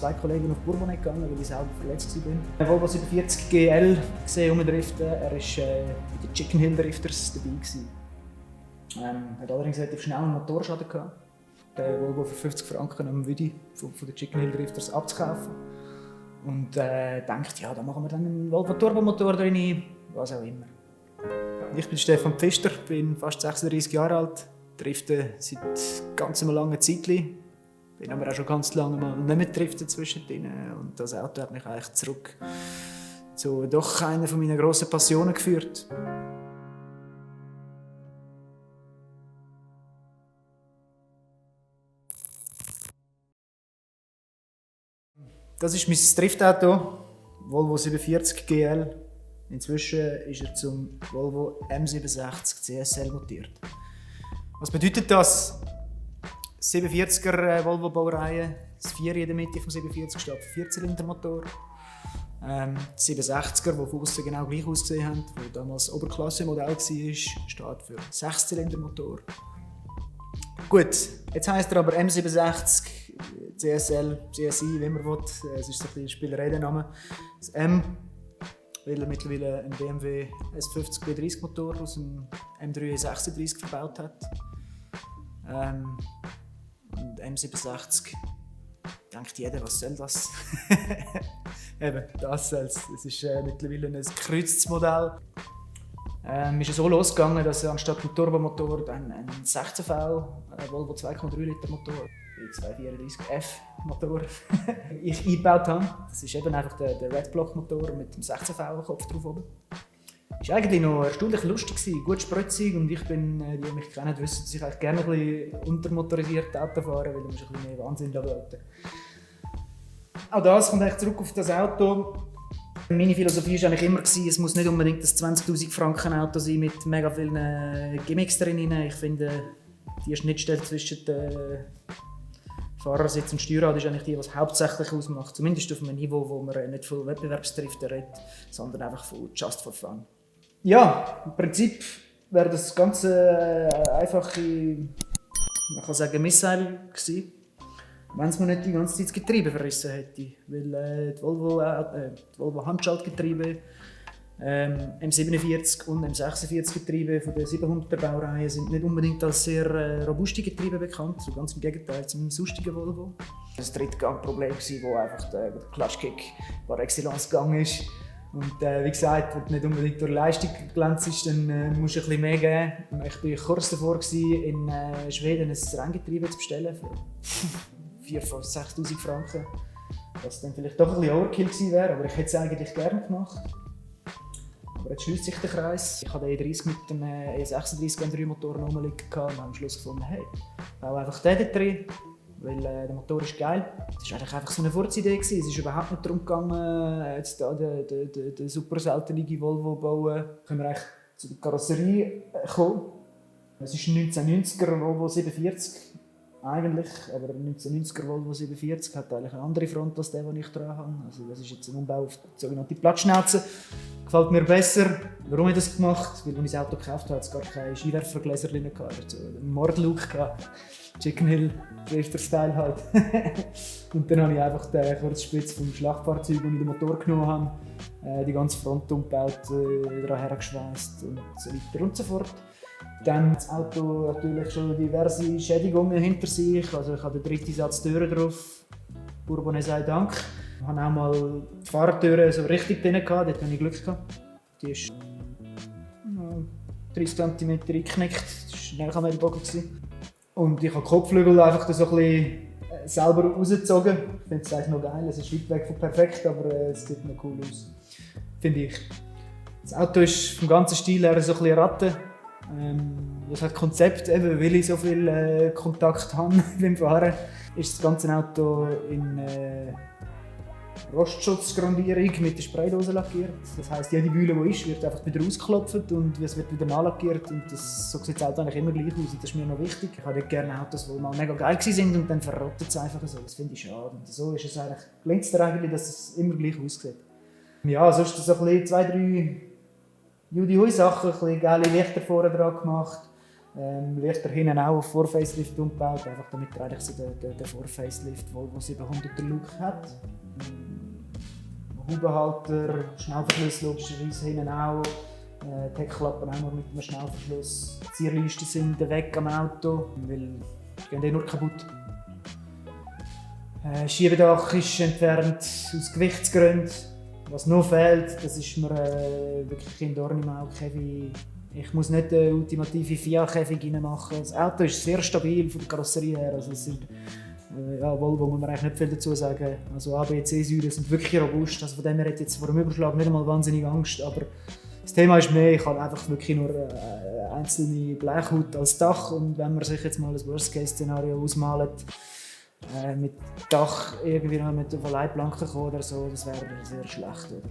2 Kollegen auf Bourbonnais gegangen, weil ich selber verletzt war. Volvo 47 GL gesehen umdriften. Er war bei den Chicken Hill Drifters dabei. Hat allerdings relativ schnell einen Motorschaden gehabt. Den Volvo für 50 Franken am Vidi von den Chicken Hill Drifters abzukaufen. Und denkt, ja, da machen wir dann einen Volvo Turbomotor drin, was auch immer. Ich bin Stefan Pfister, bin fast 36 Jahre alt, drifte seit ganz langen Zeit. Bin aber auch schon ganz lange mal nicht mehr driften zwischendrin. Und das Auto hat mich eigentlich zurück zu doch einer meiner grossen Passionen geführt. Das ist mein Driftauto, Volvo 47 GL. Inzwischen ist er zum Volvo M67 CSL mutiert. Was bedeutet das? 47er Volvo-Baureihe, das 4 in der Mitte vom 47 steht für 4-Zylinder-Motor. 67er, die von außen genau gleich ausgesehen haben, das damals Oberklasse-Modell war, steht für 6-Zylinder-Motor. Gut, jetzt heisst er aber M67 CSL, CSI, wie man will. Es ist so ein bisschen Spielerei der Name. Das M, weil er mittlerweile einen BMW S50 B30 Motor aus dem M3 E36 verbaut hat. Und M67 denkt jeder, was soll das? Eben, das soll es. Es ist mittlerweile ein gekreuztes Modell. Ist es so losgegangen, dass anstatt einem Turbomotor dann ein 16V Volvo 2,3 Liter Motor, 234F Motor, ich eingebaut habe. Das ist eben einfach der Red Block Motor mit dem 16V Kopf drauf oben. Es war eigentlich noch erstaunlich lustig, gut spritzig, und ich bin, die mich kennen, wissen, dass ich eigentlich gerne ein bisschen untermotorisiert Auto fahre, weil ich ein bisschen mehr Wahnsinn wollte. Auch das kommt eigentlich zurück auf das Auto. Meine Philosophie war eigentlich immer, es muss nicht unbedingt das 20'000 Franken Auto sein mit mega vielen Gimmicks drin. Ich finde, die Schnittstelle zwischen Fahrersitz und Steuerrad ist eigentlich die, was hauptsächlich ausmacht. Zumindest auf einem Niveau, wo man nicht von Wettbewerbsdriften redet, sondern einfach von just for fun. Ja, im Prinzip wäre das Ganze einfache, man kann sagen, Missile gewesen, wenn es mir nicht die ganze Zeit das Getriebe verrissen hätte. Weil die Volvo Handschaltgetriebe, M47 und M46 Getriebe von der 700er Baureihe sind nicht unbedingt als sehr robuste Getriebe bekannt, so ganz im Gegenteil zum sonstigen Volvo. Das Drittgangproblem war, wo einfach der Clutchkick par excellence gegangen ist. Und wie gesagt, wenn du nicht unbedingt durch Leistung glänzt, dann musst du ein bisschen mehr geben. Ich war kurz davor, in Schweden ein Renngetriebe zu bestellen für 4.000 bis 6.000 Franken. Was dann vielleicht doch ein bisschen Overkill gewesen wäre, aber ich hätte es eigentlich gerne gemacht. Aber jetzt schließt sich der Kreis. Ich hatte den E30 mit dem E36 M3 Motor rumliegen und habe am Schluss gefunden, hey, bau einfach den da drin, weil der Motor ist geil. Das war eigentlich einfach so eine Furzidee. Es ist überhaupt nicht darum gegangen, jetzt da den super seltenen Volvo zu bauen. Können wir eigentlich zu der Karosserie kommen. Es ist ein 1990er Volvo 47 eigentlich, aber ein 1990er Volvo 47 hat eigentlich eine andere Front als der, den ich dran habe. Also das ist jetzt ein Umbau auf die sogenannte Platzschnauze. Gefällt mir besser. Warum habe ich das gemacht? Weil, als ich das Auto gekauft habe, hatte es gar keine Skiwerfergläser drin. Es hatte einen Mordlook. Chicken Hill, Drifter-Style halt. Und dann habe ich einfach den Kurzspitz vom Schlachtfahrzeug, das ich den Motor genommen habe, die ganze Front umgebaut, daran hergeschweißt und so weiter und so fort. Dann hat das Auto natürlich schon diverse Schädigungen hinter sich. Also ich habe den dritten Satz Türen drauf, Bourbonnais sei Dank. Ich hatte auch mal die Fahrertüre so richtig drin, dort hatte ich Glück gehabt. Die ist 30 cm eingeknickt, das war am Ellbogen. Und ich habe die Kopfflügel einfach so ein bisschen selber rausgezogen. Ich finde es eigentlich noch geil, es ist weit weg von perfekt, aber es sieht noch cool aus, finde ich. Das Auto ist vom ganzen Stil her so ein bisschen Ratte. Das hat Konzept, eben, weil ich so viel Kontakt habe beim Fahren, ist das ganze Auto in Rostschutzgrandierung mit der Spraydose lackiert. Das heisst, jede Bühle, die ist, wird einfach wieder ausgeklopft und es wird wieder nachlackiert. Und so sieht das Auto eigentlich immer gleich aus. Und das ist mir noch wichtig. Ich habe gerne Autos, die mal mega geil waren und dann verrottet es einfach so. Das finde ich schade. Und so ist es eigentlich, gelingt es dir eigentlich, dass es immer gleich aussieht. Ja, sonst so ein bisschen 2, 3 Judy-Hui-Sachen, ein bisschen geile Lichter vorne dran gemacht. Lichter hinten auch auf Vor-Facelift umgebaut, einfach damit er eigentlich so den Vor-Facelift Volvo 700er Look hat. Hubenhalter, Schnellverschluss logischerweise hinten auch. Die Heckklappen auch noch mit einem Schnellverschluss. Die Zierleisten sind weg am Auto, weil die gehen nur kaputt. Schiebedach ist entfernt aus Gewichtsgründen. Was noch fehlt, das ist mir wirklich ein Dorn im Auge. Ich muss nicht eine ultimative FIA-Käfig reinmachen. Das Auto ist sehr stabil von der Karosserie her. Also es sind, Volvo muss man eigentlich nicht viel dazu sagen. Also ABC-Säulen sind wirklich robust. Also von dem her hätte ich jetzt vor dem Überschlag nicht einmal wahnsinnig Angst. Aber das Thema ist mehr, ich habe einfach wirklich nur einzelne Blechhaut als Dach. Und wenn man sich jetzt mal ein Worst-Case-Szenario ausmalt, mit Dach irgendwie noch mit auf eine Leitplanke kommen oder so, das wäre sehr schlecht. Oder?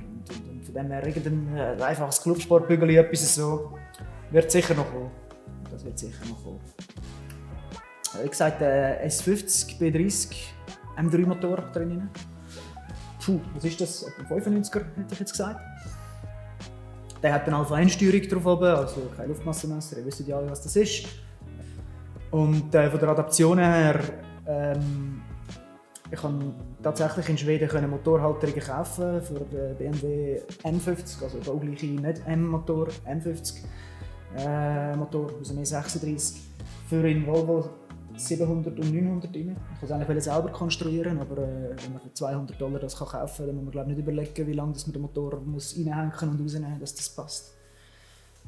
Und von dem her irgendein einfaches Clubsportbügel, etwas so, wird sicher noch kommen. Das wird sicher noch kommen. Wie gesagt, S50 B30 M3 Motor drin. Puh, was ist das? Ein 95er hätte ich jetzt gesagt. Der hat eine Alpha-N-Steuerung drauf oben, also kein Luftmassenmesser, ihr wisst ja alle, was das ist. Und von der Adaption her, ich konnte tatsächlich in Schweden Motorhalterungen kaufen für den BMW M50, also der gleiche, nicht M-Motor, M50 Motor aus dem E36 für den Volvo 700 und 900 rein. Ich wollte es eigentlich selber konstruieren, aber wenn man für $200 das kaufen kann, dann muss man nicht überlegen, wie lange man den Motor muss reinhängen und rausnehmen muss, dass das passt.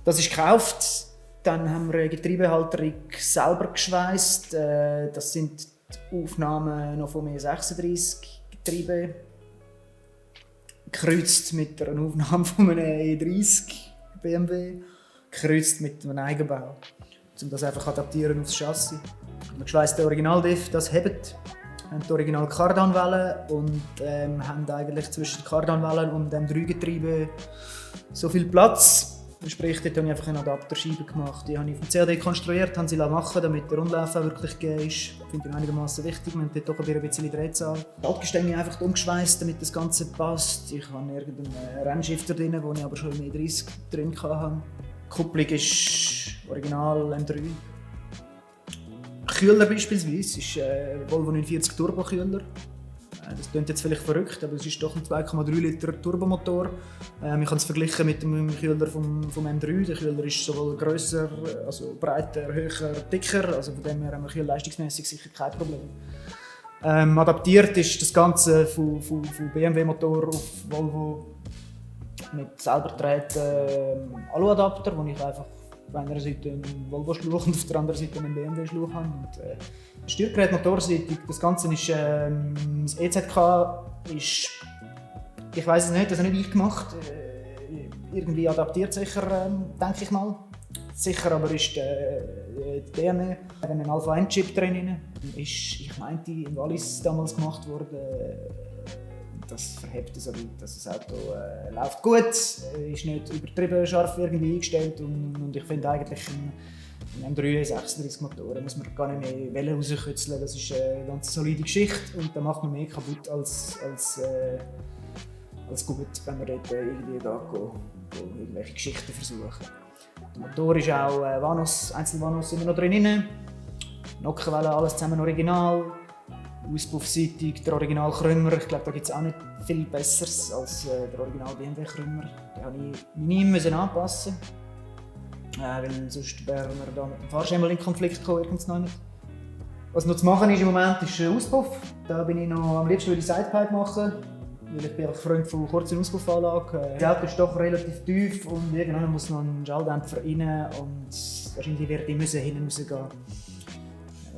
Das ist gekauft. Dann haben wir eine Getriebehalterung selber geschweißt. Das sind die Aufnahmen noch vom E36 Getriebe, gekreuzt mit einer Aufnahme von einem E30 BMW, gekreuzt mit einem Eigenbau, um das einfach adaptieren aufs Chassis. Wir geschweißt den Original-Diff, das hebt, haben die Original Kardanwellen und haben eigentlich zwischen Kardanwellen und dem M3-Getriebe so viel Platz. Sprich, dort habe ich einfach eine Adapterscheibe gemacht. Die habe ich auf dem CAD konstruiert, habe sie machen, damit der Rundlauf auch wirklich gegeben ist. Ich finde ich einigermaßen wichtig. Wir haben dort doch ein bisschen Drehzahl. Die Haltgestänge einfach umgeschweißt, damit das Ganze passt. Ich habe irgendeinen Rennschifter drin, den ich aber schon im E30 drin hatte. Die Kupplung ist original M3. Kühler beispielsweise ist Volvo 940 Turbo-Kühler. Das klingt jetzt vielleicht verrückt, aber es ist doch ein 2,3 Liter Turbomotor. Ich kann es vergleichen mit dem Kühler vom M3. Der Kühler ist sowohl grösser, also breiter, höher, dicker. Also von dem her haben wir kühlleistungsmäßig sicher kein Problem. Adaptiert ist das Ganze von BMW-Motor auf Volvo mit selber gedrehten Aluadapter, wo ich einfach auf einer Seite einen Volvo-Schluch und auf der anderen Seite einen BMW-Schluch habe. Und, Steuergerät motorseitig, das Ganze ist das EZK ist, ich weiß es nicht, das habe nicht ich gemacht. Irgendwie adaptiert sicher, denke ich mal. Sicher aber ist die DME, ein Alpha-N-Chip drin. Ich meinte, in Wallis damals gemacht worden. Das verhebt so weit, dass das Auto läuft gut, ist nicht übertrieben scharf irgendwie eingestellt und ich finde eigentlich ein M3 36 Motor muss man gar nicht mehr Wellen rauskützeln. Das ist eine ganz solide Geschichte und da macht man mehr kaputt als gut, wenn man dort irgendwie irgendwelche Geschichten versuchen. Der Motor ist auch Einzelvanos immer noch drin. Nockenwellen, alles zusammen original. Auspuffseitig der Original Krümmer. Ich glaube, da gibt es auch nicht viel Besseres als der Original BMW Krümmer. Den musste ich nie anpassen. Weil sonst wären wir da mit dem Fahrschemel in Konflikt gekommen. Was noch zu machen ist im Moment ist ein Auspuff. Da bin ich noch am liebsten die Sidepipe machen. Weil ich bin einfach Freund von kurzen Auspuffanlagen. Das Auto ist doch relativ tief und irgendwann muss noch ein Schalldämpfer rein und wahrscheinlich werde ich hinten rausgehen.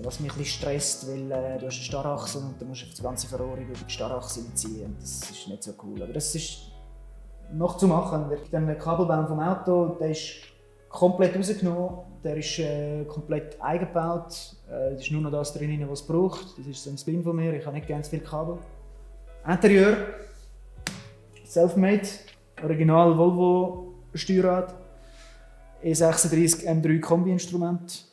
Was mich ein bisschen stresst, weil du hast eine Starrachse und dann musst du die ganze Verrohrung über die Starrachse ziehen. Das ist nicht so cool. Aber das ist noch zu machen. Der Kabelbaum vom Auto, der ist komplett rausgenommen. Der ist komplett eingebaut. Es ist nur noch das drin, was es braucht. Das ist so ein Spin von mir. Ich habe nicht ganz viel Kabel. Interieur, self-made, original Volvo Steuerrad, E36 M3 Kombi-Instrument.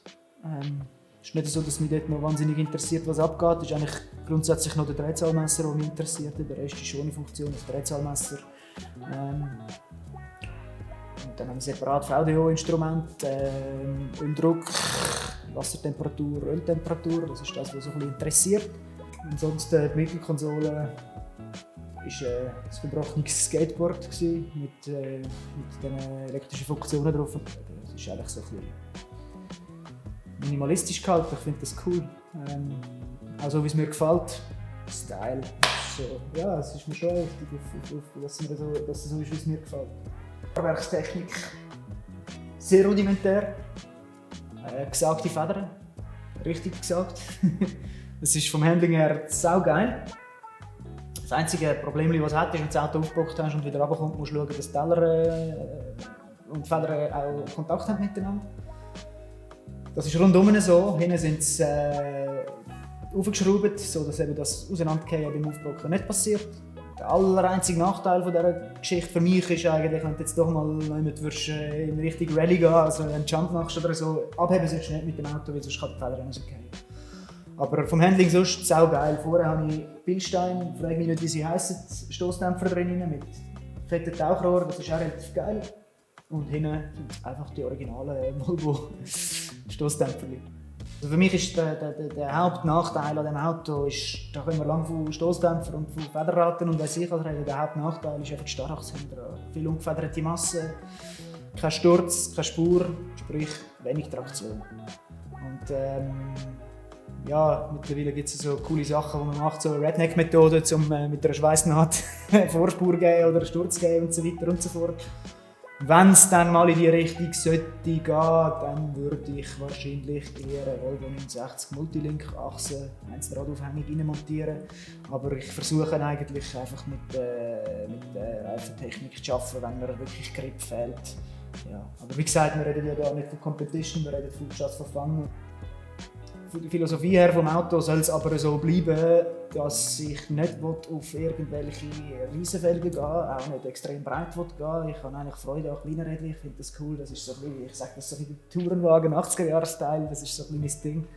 Es ist nicht so, dass mich dort noch wahnsinnig interessiert, was abgeht. Es ist eigentlich grundsätzlich noch der Drehzahlmesser, der mich interessiert. Der Rest ist ohne Funktion, das Drehzahlmesser. Und dann haben wir separat VDO-Instrument, Öldruck, Wassertemperatur, Öltemperatur. Das ist das, was so ein bisschen interessiert. Ansonsten die Mittelkonsole war ein verbrochenes Skateboard mit den elektrischen Funktionen drauf. Das ist eigentlich so ein bisschen minimalistisch gehalten. Ich finde das cool. Auch so, wie es mir gefällt. Style. So, ja, es ist mir schon wichtig, dass es so ist, wie es mir gefällt. Fahrwerkstechnik sehr rudimentär. Gesagte Federn. Richtig gesagt. Es ist vom Handling her saugeil. Das einzige Problem, das es hat, ist, wenn du das Auto aufgebaut hast und wieder runterkommst, musst du schauen, dass die Teller und die Federn auch Kontakt haben miteinander. Das ist rundum so. Hinten sind sie aufgeschraubt, sodass eben das Auseinandergehen beim Aufbau nicht passiert. Der einzige Nachteil von dieser Geschichte für mich ist eigentlich, wenn du jetzt doch mal in Richtung Rallye gehen, also einen Jump machst oder so, abheben solltest du nicht mit dem Auto, weil sonst kann der Feder rausgehen. Aber vom Handling sonst saugeil. Vorher habe ich Bilstein, frage mich nicht, wie sie heissen, Stossdämpfer drin mit fetten Tauchrohr, das ist auch relativ geil. Und hinten sind einfach die originalen Volvo Stossdämpfer. Also für mich ist der Hauptnachteil an diesem Auto, da können wir lange von Stossdämpfer und von Federraten und weiss ich was reden. Der Hauptnachteil ist einfach die Starrachse hinten dran. Viel ungefederte Masse, kein Sturz, keine Spur, sprich wenig Traktion. Und ja, mittlerweile gibt es so coole Sachen, die man macht, so Redneck-Methode, um mit einer Schweißnaht Vorspur geben oder einen Sturz geben und so weiter und so fort. Wenn es dann mal in die Richtung sollte gehen, dann würde ich wahrscheinlich eher eine Volvo 960 Multilink-Achse, Einzelradaufhängung montieren. Aber ich versuche eigentlich einfach mit der Reifentechnik zu arbeiten, wenn mir wirklich Grip fehlt. Ja. Aber wie gesagt, wir reden ja gar nicht von Competition, wir reden von Just for Fun. Von der Philosophie her vom Auto soll es aber so bleiben, dass ich nicht auf irgendwelche Riesenfelgen gehen, auch nicht extrem breit gehen. Ich habe eigentlich Freude an kleinen Rädchen, ich finde das cool. Das ist so ein bisschen, ich sage das so ein bisschen Tourenwagen, 80er-Jahre-Style, das ist so ein bisschen mein Ding.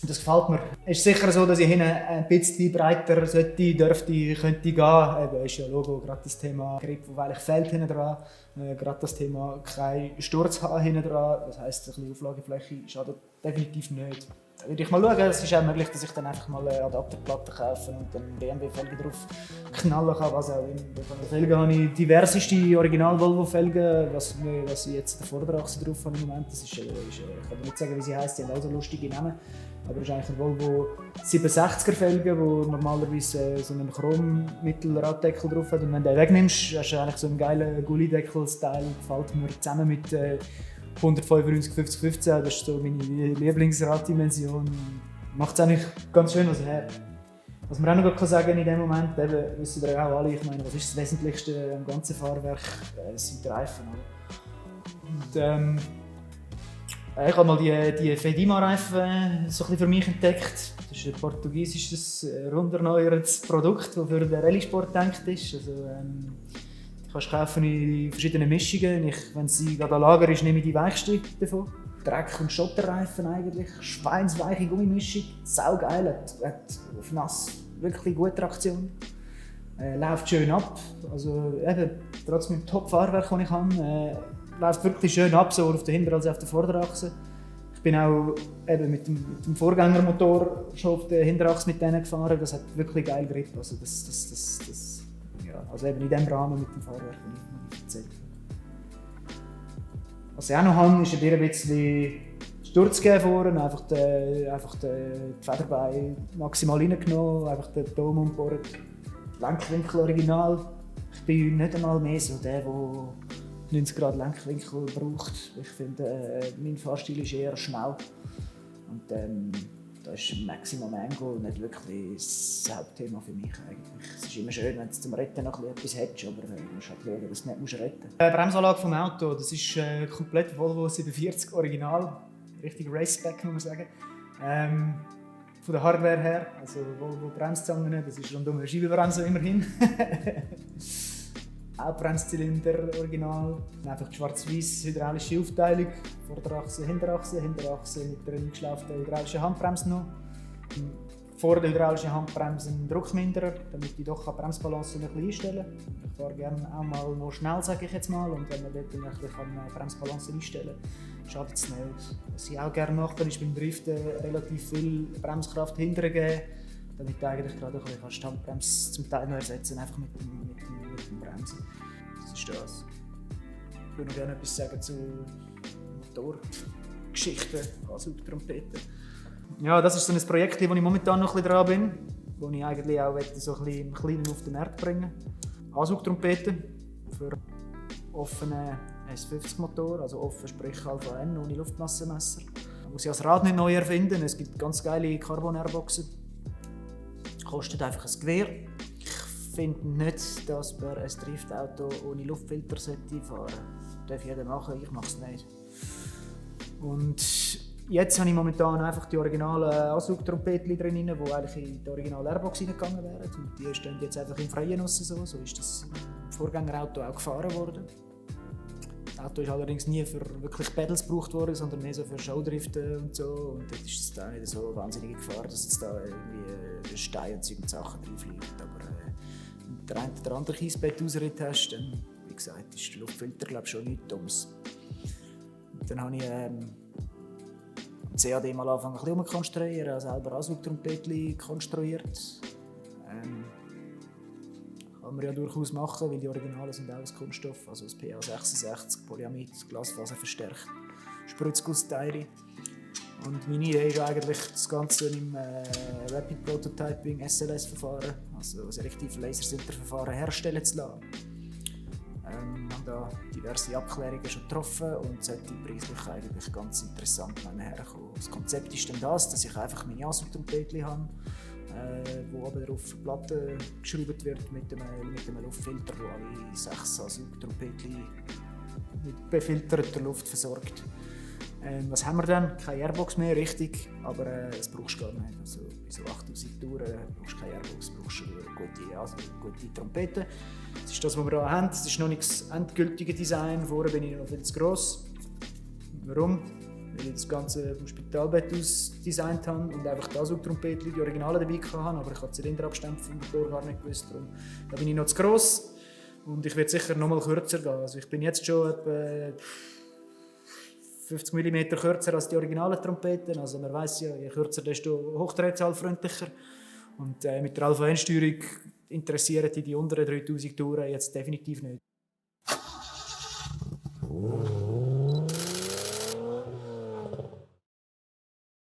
Das gefällt mir. Es ist sicher so, dass ich hinten ein bisschen breiter könnte gehen. Eben ist ja Logo, gerade das Thema Grip, das eigentlich fehlt hinten dran. Gerade das Thema kein Sturz haben hinten dran. Das heisst, ein bisschen Auflagefläche schadet definitiv nicht. Da würde ich mal schauen. Es ist auch möglich, dass ich dann einfach mal eine Adapterplatte kaufe und dann BMW-Felgen drauf knallen kann, was auch immer. Von den Felgen habe ich diverseste Original-Volvo-Felgen, was ich jetzt in der Vorderachse drauf habe im Moment. Das ist, ich kann nicht sagen, wie sie heisst, die haben auch so lustige Namen. Aber es ist eigentlich ein Volvo 760er Felgen, der normalerweise so einen Chrom-Mittelraddeckel drauf hat. Und wenn du den wegnimmst, hast du eigentlich so einen geilen Gullideckel-Style. Gefällt mir zusammen mit 195 5015. Das ist so meine Lieblingsraddimension. Macht es eigentlich ganz schön was her. Was man auch noch sagen kann in dem Moment, eben, wissen wir auch alle, ich meine, was ist das Wesentlichste am ganzen Fahrwerk? Es sind die Reifen. Und, ich habe mal die Fedima-Reifen so für mich entdeckt. Das ist ein portugiesisches, runderneuertes Produkt, das für den Rallye-Sport gedacht ist. Also, die kannst du kaufen in verschiedenen Mischungen. Wenn sie gerade an Lager ist, nehme ich die weichste davon. Dreck- und Schotterreifen eigentlich. Schweinsweiche Gummimischung. Saugeil. Hat auf nass wirklich gute Traktion. Läuft schön ab. Also, eben, trotz meinem Top-Fahrwerk, das ich habe, läuft wirklich schön ab, sowohl auf der Hinter- als auch auf der Vorderachse. Ich bin auch eben mit dem Vorgängermotor schon auf der Hinterachse mit denen gefahren. Das hat wirklich geil Grip. Also, ja, also eben in diesem Rahmen mit dem Fahrwerk, den ich erzählt habe. Was ich auch noch habe, ist ein bisschen Sturz gegeben vorne, einfach die Federbeine maximal reingenommen, einfach den Dom umgebohrt, Lenkwinkel original. Ich bin nicht einmal mehr so der 90 Grad Lenkwinkel braucht. Ich finde, mein Fahrstil ist eher schnell. Und da ist Maximum Angle nicht wirklich das Hauptthema für mich eigentlich. Es ist immer schön, wenn du zum Retten noch etwas hättest, aber du musst halt schauen, dass du nicht retten musst. Die Bremsanlage vom Auto, das ist komplett Volvo 47 Original. Richtig Race-Spec, muss man sagen. Von der Hardware her, also Volvo Bremszangen, das ist rundum eine Scheibenbremse immerhin. Auch Bremszylinder original, einfach die schwarz-weiß hydraulische Aufteilung, Vorderachse, Hinterachse mit einer eingeschlauften hydraulischen Handbremse noch. vor der hydraulischen Handbremse einen Druckminderer, damit ich doch die Bremsbalance ein bisschen einstellen kann. Ich fahre gerne auch mal noch schnell, sage ich jetzt mal, und wenn man dort ein bisschen die Bremsbalance einstellen kann, schadet es nicht. Was ich auch gerne mache, ist beim Driften relativ viel Bremskraft hinterher geben, damit ich eigentlich gerade ein bisschen die Handbremse zum Teil noch ersetzen kann, einfach mit dem Bremsen. Das ist das. Ich würde noch gerne etwas sagen zu Motorgeschichten, Ansaugtrompeten. Ja, das ist so ein Projekt, wo ich momentan noch ein bisschen dran bin, wo ich eigentlich auch so ein bisschen im Kleinen auf den Markt bringen möchte. Ansaugtrompeten für offenen S50-Motor, also offen sprich Alpha N ohne Luftmassenmesser. Man muss ja das Rad nicht neu erfinden, es gibt ganz geile Carbon-Airboxen. Kostet einfach ein Gewehr. Ich finde nicht, dass man ein Driftauto ohne Luftfilter fahren sollte. Das darf jeder machen, ich mache es nicht. Und jetzt habe ich momentan einfach die originalen Ansaugtrompeten drin, die eigentlich in die originale Airbox reingegangen wären. Und die stehen jetzt einfach im Freien raus. So ist das im Vorgängerauto auch gefahren worden. Das Auto ist allerdings nie für wirklich Pedals gebraucht worden, sondern mehr so für Showdriften und so. Und dort ist es da nicht so wahnsinnige Gefahr, dass jetzt da irgendwie Steine und Zeug und Sachen reinfliegen. Aber wenn du den einen oder anderen Kiesbett-Ausritt hast, dann, wie gesagt, ist der Luftfilter glaube ich schon nichts Dummes. Und dann habe ich CAD mal anfangen ein bisschen umzukonstruieren, also selber Ansaugtrompeten konstruiert. Kann man ja durchaus machen, weil die Originalen sind auch aus Kunststoff, also aus PA66, Polyamid, Glasfaser verstärkt, Spritzgussteile. Und meine Idee ist eigentlich, das Ganze im Rapid Prototyping SLS-Verfahren, also selektive Lasersinterverfahren, herstellen zu lassen. Wir haben da diverse Abklärungen schon getroffen und sollte preislich eigentlich ganz interessant herkommen. Das Konzept ist dann das, dass ich einfach meine Ansaugtrompeten habe, wo aber auf die Platte geschraubt wird mit einem Luftfilter, der alle 6 Ansaugtrompeten mit befilterter Luft versorgt. Was haben wir dann? Keine Airbox mehr, richtig, aber das brauchst du gar nicht. Also bei so 8000 Touren brauchst du keine Airbox, brauchst du gute Trompeten. Das ist das, was wir hier haben. Das ist noch nicht das endgültige Design. Vorher bin ich noch viel zu gross. Warum? Weil ich das Ganze vom Spitalbett aus designt habe und einfach die Ansaugtrompeten, die Originalen dabei hatte. Aber ich habe die Zylinderabstände vom Motor gar nicht gewusst. Darum da bin ich noch zu gross. Und ich werde sicher noch mal kürzer gehen. Also ich bin jetzt schon etwa 50 mm kürzer als die originalen Trompeten. Also man weiss ja, je kürzer, desto hochdrehzahlfreundlicher. Und mit der Alpha-N-Steuerung interessieren die unteren 3000 Touren jetzt definitiv nicht.